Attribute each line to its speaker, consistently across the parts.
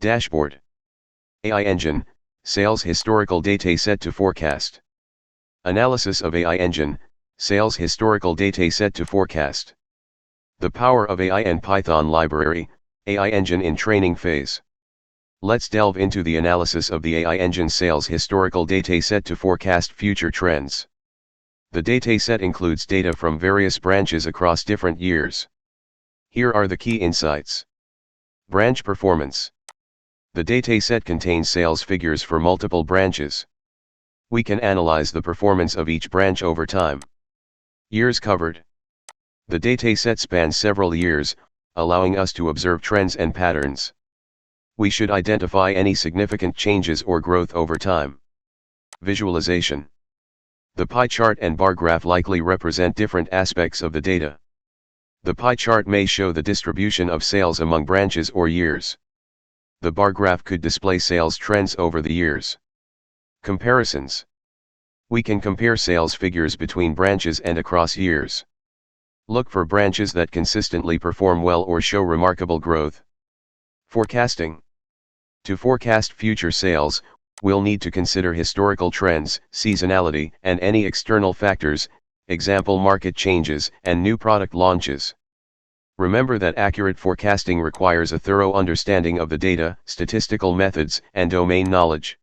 Speaker 1: Dashboard. AI Engine, Sales Historical Dataset to Forecast. Analysis of AI Engine, Sales Historical Dataset to Forecast. The power of AI and Python library, AI Engine in training phase. Let's delve into the analysis of the AI Engine Sales Historical Dataset to forecast future trends. The dataset includes data from various branches across different years. Here are the key insights. Branch performance. The dataset contains sales figures for multiple branches. We can analyze the performance of each branch over time. Years covered. The dataset spans several years, allowing us to observe trends and patterns. We should identify any significant changes or growth over time. Visualization. The pie chart and bar graph likely represent different aspects of the data. The pie chart may show the distribution of sales among branches or years. The bar graph could display sales trends over the years. Comparisons. We can compare sales figures between branches and across years. Look for branches that consistently perform well or show remarkable growth. Forecasting. To forecast future sales, we'll need to consider historical trends, seasonality, and any external factors, example market changes and new product launches. Remember that accurate forecasting requires a thorough understanding of the data, statistical methods, and domain knowledge.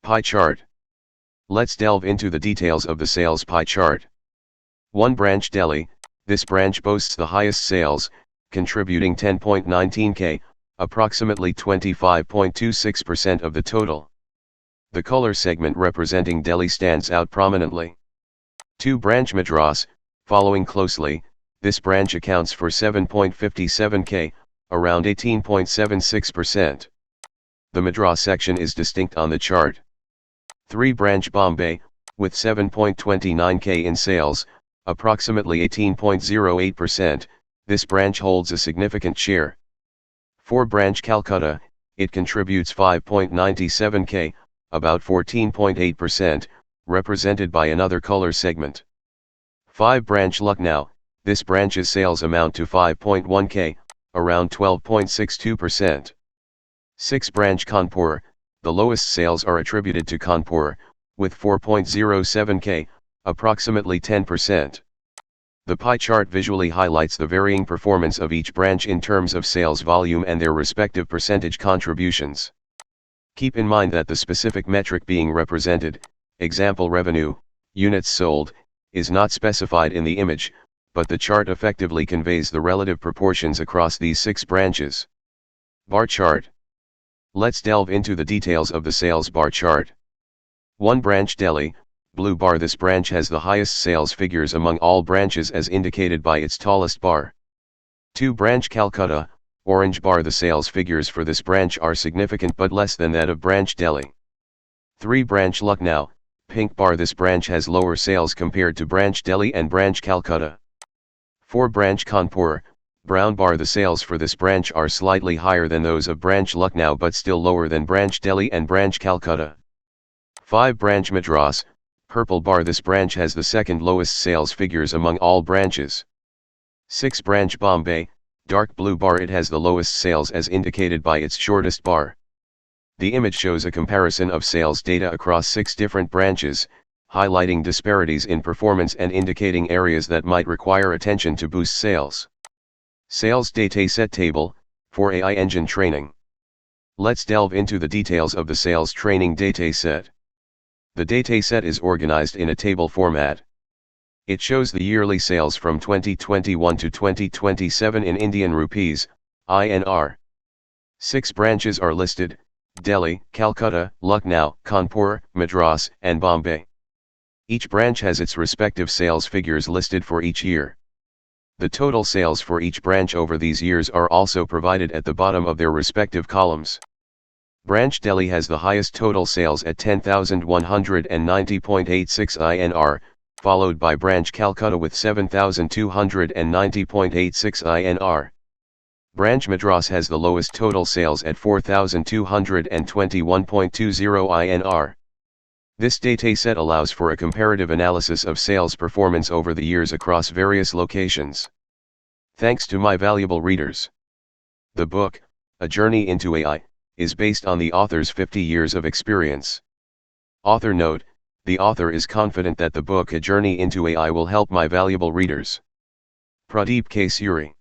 Speaker 1: Pie chart. Let's delve into the details of the sales pie chart. 1 branch Delhi. This branch boasts the highest sales, contributing 10.19k, approximately 25.26% of the total. The color segment representing Delhi stands out prominently. 2 branch Madras, following closely, this branch accounts for 7.57k, around 18.76%. The Madras section is distinct on the chart. 3 branch Bombay, with 7.29k in sales, approximately 18.08%, this branch holds a significant share. 4 branch Calcutta, it contributes 5.97k, about 14.8%, represented by another color segment. 5 branch Lucknow, this branch's sales amount to 5.1k, around 12.62%. 6 branch Kanpur, the lowest sales are attributed to Kanpur, with 4.07k, approximately 10%. The pie chart visually highlights the varying performance of each branch in terms of sales volume and their respective percentage contributions. Keep in mind that the specific metric being represented, example revenue, units sold, is not specified in the image, but the chart effectively conveys the relative proportions across these 6 branches. Bar chart. Let's delve into the details of the sales bar chart. 1 branch Delhi, blue bar. This branch has the highest sales figures among all branches as indicated by its tallest bar. 2 branch Calcutta, orange bar. The sales figures for this branch are significant but less than that of branch Delhi. 3 branch Lucknow, pink bar. This branch has lower sales compared to branch Delhi and branch Calcutta. 4 branch Kanpur, brown bar. The sales for this branch are slightly higher than those of branch Lucknow but still lower than branch Delhi and branch Calcutta. 5 branch Madras, purple bar. This branch has the second lowest sales figures among all branches. 6 branch Bombay, dark blue bar. It has the lowest sales as indicated by its shortest bar. The image shows a comparison of sales data across 6 different branches, highlighting disparities in performance and indicating areas that might require attention to boost sales. Sales Dataset Table, for AI Engine Training. Let's delve into the details of the sales training dataset. The dataset is organized in a table format. It shows the yearly sales from 2021 to 2027 in Indian rupees, INR. 6 branches are listed: Delhi, Calcutta, Lucknow, Kanpur, Madras, and Bombay. Each branch has its respective sales figures listed for each year. The total sales for each branch over these years are also provided at the bottom of their respective columns. Branch Delhi has the highest total sales at 10,190.86 INR, followed by branch Calcutta with 7,290.86 INR. Branch Madras has the lowest total sales at 4,221.20 INR. This dataset allows for a comparative analysis of sales performance over the years across various locations. Thanks to my valuable readers. The book, A Journey into AI, is based on the author's 50 years of experience. Author note: the author is confident that the book A Journey into AI will help my valuable readers. Pradeep K. Suri.